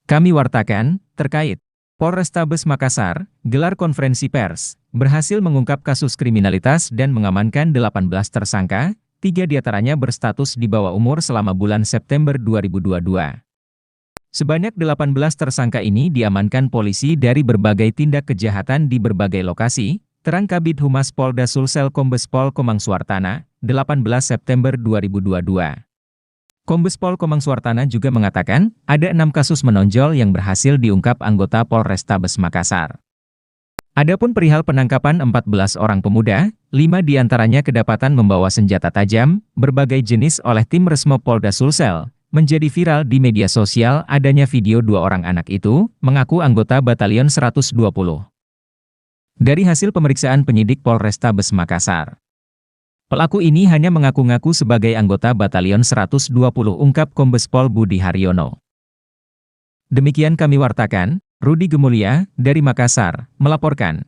Kami wartakan, terkait Polrestabes Makassar, gelar konferensi pers, berhasil mengungkap kasus kriminalitas dan mengamankan 18 tersangka, 3 diantaranya berstatus di bawah umur selama bulan September 2022. Sebanyak 18 tersangka ini diamankan polisi dari berbagai tindak kejahatan di berbagai lokasi, terang Kabid Humas Polda Sulsel Kombes Pol Komang Suartana, 18 September 2022. Kombes Pol Komang Suartana juga mengatakan, ada 6 kasus menonjol yang berhasil diungkap anggota Polrestabes Makassar. Adapun perihal penangkapan 14 orang pemuda, 5 diantaranya kedapatan membawa senjata tajam, berbagai jenis oleh tim Resmo Polda Sulsel. Menjadi viral di media sosial adanya video 2 orang anak itu, mengaku anggota Batalion 120. Dari hasil pemeriksaan penyidik Polrestabes Makassar, pelaku ini hanya mengaku-ngaku sebagai anggota Batalion 120, ungkap Kombes Pol Budi Haryono. Demikian kami wartakan, Rudi Gemulia, dari Makassar, melaporkan.